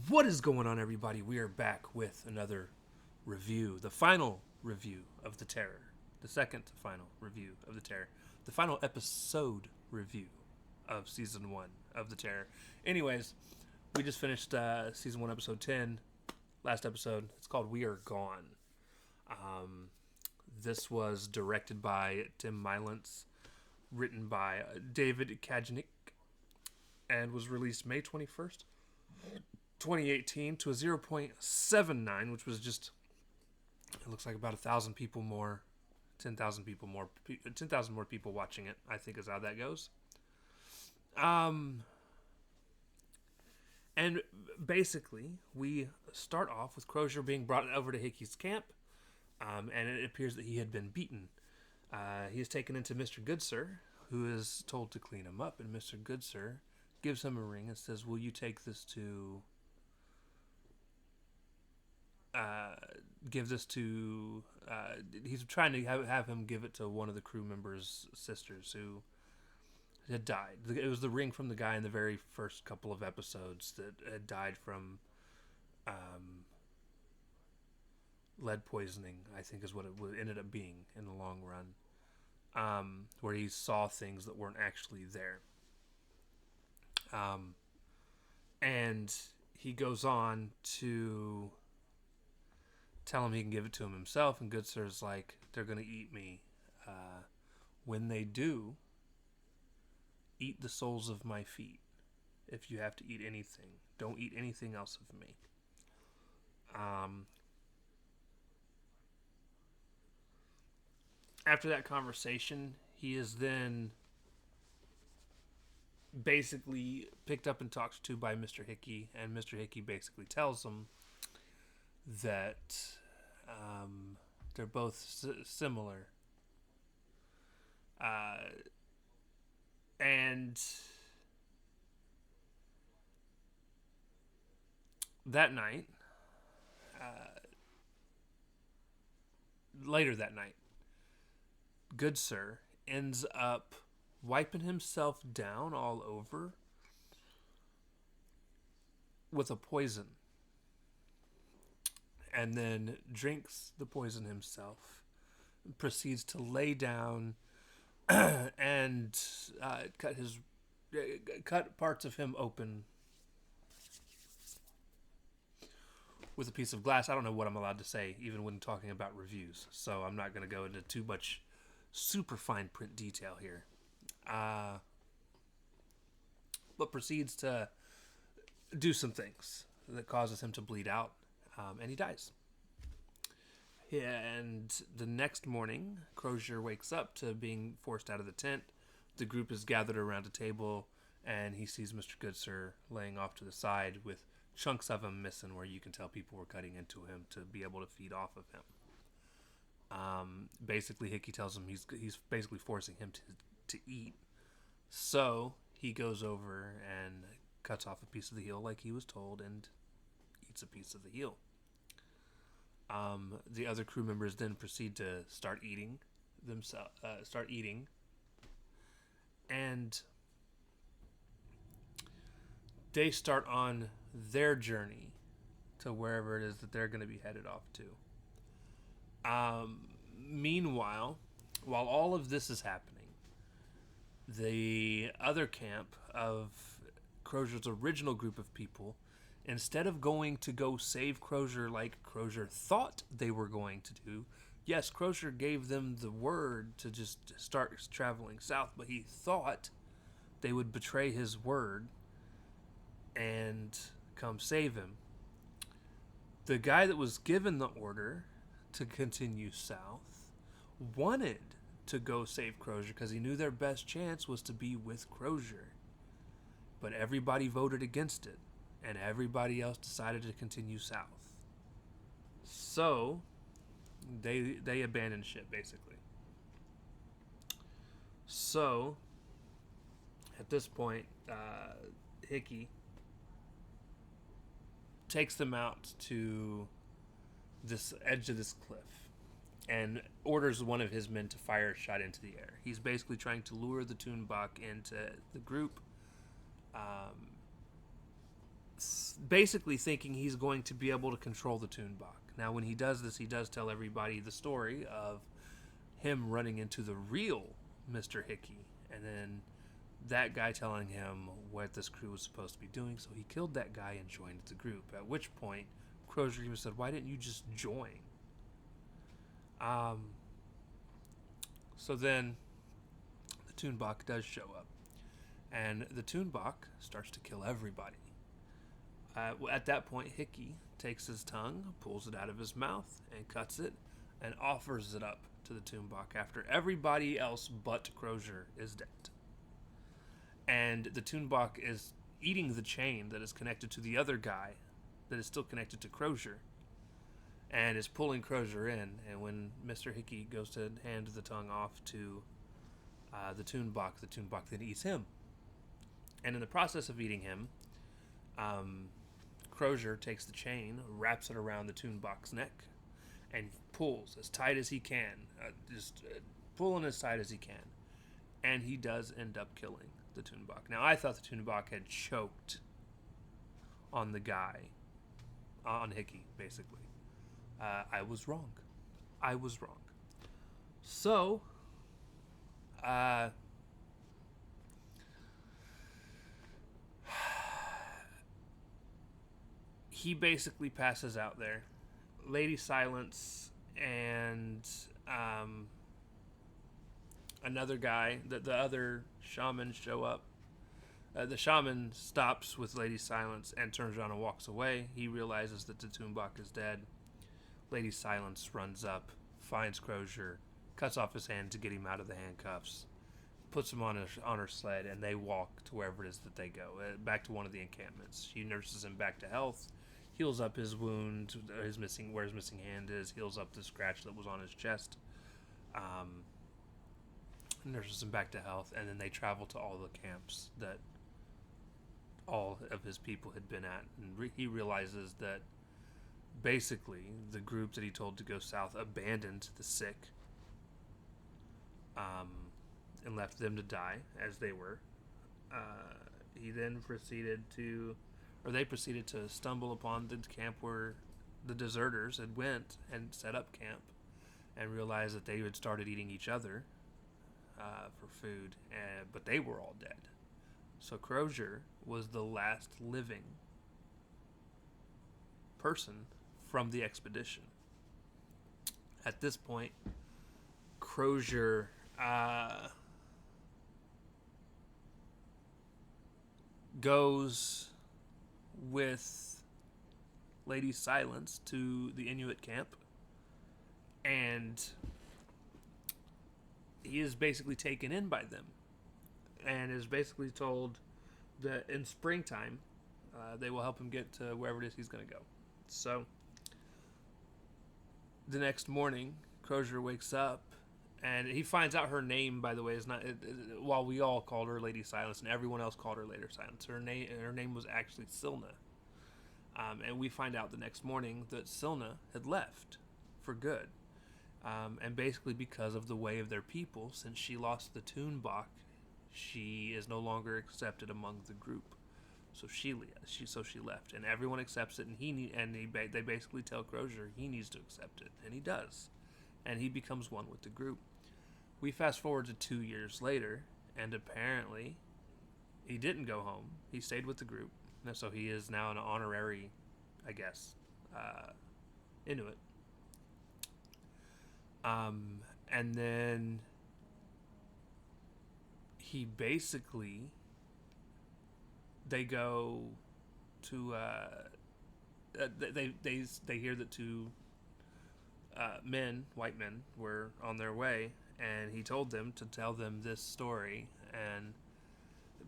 What is going on, everybody? We are back with another review, the final review of The Terror, the second final review of The Terror, the final episode review of season 1 of The Terror. Anyways, we just finished season 1, episode 10, last episode. It's called We Are Gone. This was directed by Tim Mylance, written by David Kajnik, and was released May 21st, 2018 to a 0.79, which was just, it looks like about 1,000 people more, 10,000 people more, 10,000 more people watching it, I think is how that goes. And basically, we start off with Crozier being brought over to Hickey's camp, and it appears that he had been beaten. He is taken into Mr. Goodsir, who is told to clean him up, and Mr. Goodsir gives him a ring and says, "Will you take this to give this to he's trying to have him give it to one of the crew members' sisters who had died. It was the ring from the guy in the very first couple of episodes that had died from lead poisoning, I think is what it ended up being in the long run, where he saw things that weren't actually there. And he goes on to tell him he can give it to him himself, and Goodsir's like, "They're going to eat me. When they do, eat the soles of my feet. If you have to eat anything, don't eat anything else of me." After that conversation, he is then basically picked up and talked to by Mr. Hickey, and Mr. Hickey basically tells him that they're both similar. And that night, later that night, Goodsir ends up wiping himself down all over with a poison, and then drinks the poison himself, proceeds to lay down and cut parts of him open with a piece of glass. I don't know what I'm allowed to say, even when talking about reviews, so I'm not going to go into too much super fine print detail here. But proceeds to do some things that causes him to bleed out, and he dies. And the next morning, Crozier wakes up to being forced out of the tent. The group is gathered around a table, and he sees Mr. Goodsir laying off to the side with chunks of him missing, where you can tell people were cutting into him to be able to feed off of him. Basically, Hickey tells him he's basically forcing him to eat. So he goes over and cuts off a piece of the heel like he was told and eats a piece of the heel. The other crew members then proceed to start eating themselves. And they start on their journey to wherever it is that they're going to be headed off to. Meanwhile, while all of this is happening, the other camp of Crozier's original group of people, instead of going to go save Crozier like Crozier thought they were going to do, yes, Crozier gave them the word to just start traveling south, but he thought they would betray his word and come save him. The guy that was given the order to continue south wanted to go save Crozier because he knew their best chance was to be with Crozier. But everybody voted against it, and everybody else decided to continue south. So they abandoned ship, basically. So at this point, Hickey takes them out to this edge of this cliff and orders one of his men to fire a shot into the air. He's basically trying to lure the Toonbach into the group. basically thinking he's going to be able to control the Toonbach. Now, when he does this, he does tell everybody the story of him running into the real Mr. Hickey, and then that guy telling him what this crew was supposed to be doing, so he killed that guy and joined the group, at which point Crozier even said, why didn't you just join? So then the Toonbach does show up, and the Toonbach starts to kill everybody. At that point, Hickey takes his tongue, pulls it out of his mouth, and cuts it, and offers it up to the Toonbach after everybody else but Crozier is dead. And the Toonbach is eating the chain that is connected to the other guy that is still connected to Crozier, and is pulling Crozier in. And when Mr. Hickey goes to hand the tongue off to the Toonbach then eats him. And in the process of eating him, Crozier takes the chain, wraps it around the Toonbach's neck, and pulls as tight as he can, pulling as tight as he can. And he does end up killing the Toonbach. Now, I thought the Toonbach had choked on the guy, on Hickey, basically. I was wrong. So, he basically passes out there. Lady Silence and another guy, the other shaman show up. The shaman stops with Lady Silence and turns around and walks away. He realizes that the Toonbach is dead. Lady Silence runs up, finds Crozier, cuts off his hand to get him out of the handcuffs, puts him on her sled, and they walk to wherever it is that they go, back to one of the encampments. She nurses him back to health, heals up his wound, where his missing hand is, heals up the scratch that was on his chest, nurses him back to health, and then they travel to all the camps that all of his people had been at, and he realizes that basically the group that he told to go south abandoned the sick, and left them to die as they were. He then proceeded to stumble upon the camp where the deserters had went and set up camp, and realized that they had started eating each other for food, but they were all dead. So Crozier was the last living person from the expedition. At this point, Crozier goes with Lady Silence to the Inuit camp, and he is basically taken in by them, and is basically told that in springtime they will help him get to wherever it is he's going to go. So the next morning, Crozier wakes up, and he finds out her name, by the way, is not. While we all called her Lady Silence, and everyone else called her Lady Silence, her name was actually Silna. And we find out the next morning that Silna had left for good, and basically because of the way of their people, since she lost the Toonbach, she is no longer accepted among the group. So she left, and everyone accepts it, and they basically tell Crozier he needs to accept it, and he does, and he becomes one with the group. We fast forward to 2 years later, and apparently he didn't go home. He stayed with the group, and so he is now an honorary, I guess, Inuit. And then he basically, they go to they hear that two white men were on their way, and he told them to tell them this story, and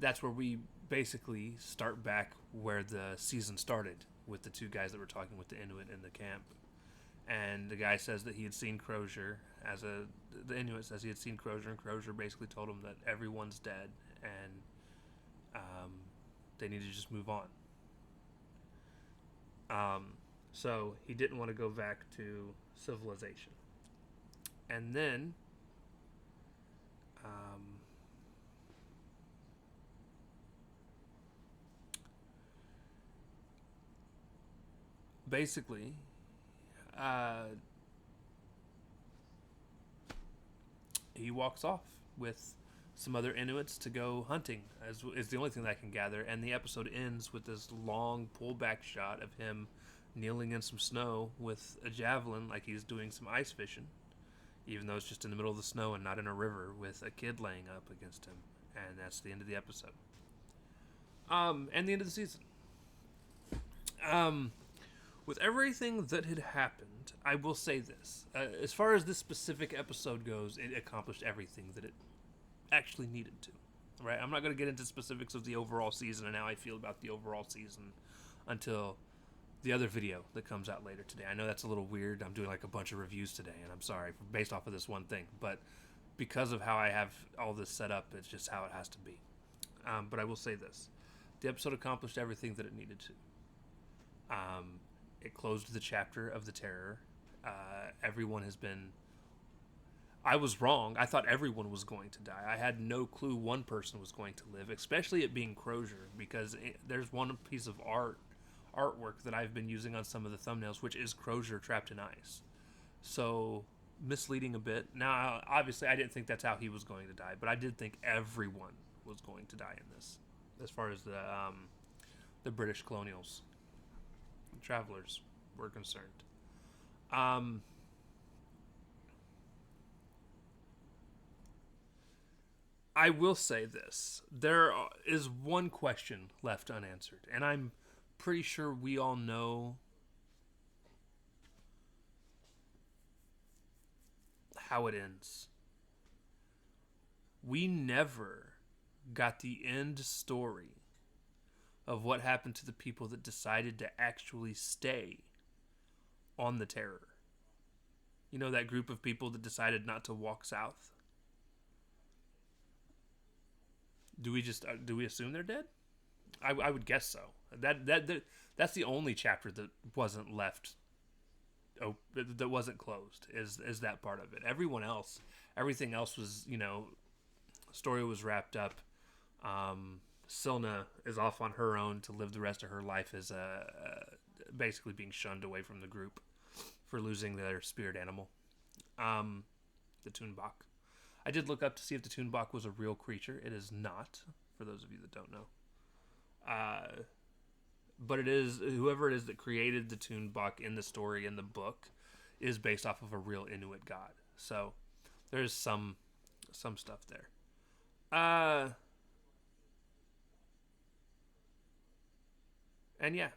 that's where we basically start back where the season started, with the two guys that were talking with the Inuit in the camp. And the guy says that he had seen Crozier the Inuit says he had seen Crozier, and Crozier basically told him that everyone's dead, and they need to just move on. So he didn't want to go back to civilization. And then basically, uh, he walks off with some other Inuits to go hunting, as is the only thing that I can gather. And the episode ends with this long pullback shot of him kneeling in some snow with a javelin, like he's doing some ice fishing, even though it's just in the middle of the snow and not in a river, with a kid laying up against him. And that's the end of the episode. And the end of the season. Um, with everything that had happened, I will say this: as far as this specific episode goes, it accomplished everything that it actually needed to. Right? I'm not going to get into specifics of the overall season and how I feel about the overall season until the other video that comes out later today. I know that's a little weird. I'm doing like a bunch of reviews today, and I'm sorry based off of this one thing, but because of how I have all this set up, it's just how it has to be. But I will say this: the episode accomplished everything that it needed to. It closed the chapter of the terror. Everyone has been. I was wrong. I thought everyone was going to die. I had no clue one person was going to live, especially it being Crozier, because there's one piece of artwork that I've been using on some of the thumbnails, which is Crozier trapped in ice. So misleading a bit. Now, obviously, I didn't think that's how he was going to die, but I did think everyone was going to die in this, as far as the British colonials, travelers, were concerned. I will say this: there is one question left unanswered, and I'm pretty sure we all know how it ends. We never got the end story of what happened to the people that decided to actually stay on the Terror. You know, that group of people that decided not to walk south? Do we assume they're dead? I would guess so. That's the only chapter that wasn't left. Oh, that wasn't closed. Is that part of it? Everything else was, story was wrapped up. Silna is off on her own to live the rest of her life as basically being shunned away from the group for losing their spirit animal, the Toonbach. I did look up to see if the Toonbach was a real creature. It is not, for those of you that don't know. But it is, whoever it is that created the Toonbach in the story, in the book, is based off of a real Inuit god. So there's some stuff there. And yeah,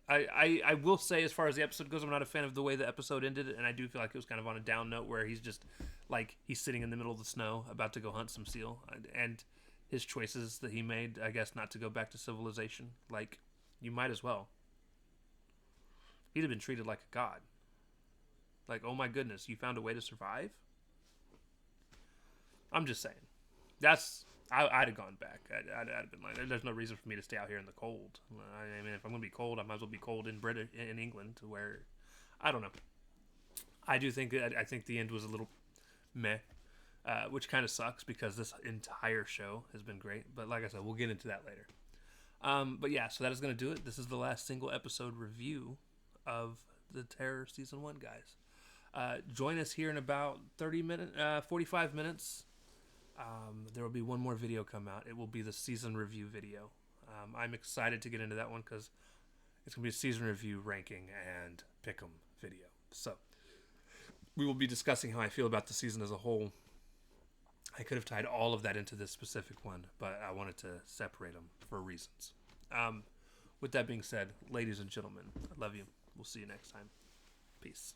I will say, as far as the episode goes, I'm not a fan of the way the episode ended, and I do feel like it was kind of on a down note where he's just like, he's sitting in the middle of the snow about to go hunt some seal, and his choices that he made, I guess, not to go back to civilization. Like, you might as well. He'd have been treated like a god. Like, oh my goodness, you found a way to survive? I'm just saying. I'd have gone back. I'd have been like, there's no reason for me to stay out here in the cold. I mean, if I'm going to be cold, I might as well be cold in England, to where, I don't know. I think the end was a little meh, which kind of sucks because this entire show has been great. But like I said, we'll get into that later. But yeah, so that is going to do it. This is the last single episode review of the Terror Season 1, guys. Join us here in about 45 minutes. There will be one more video come out. It will be the season review video. I'm excited to get into that one because it's going to be a season review, ranking, and pick'em video. So we will be discussing how I feel about the season as a whole. I could have tied all of that into this specific one, but I wanted to separate them for reasons. With that being said, ladies and gentlemen, I love you. We'll see you next time. Peace.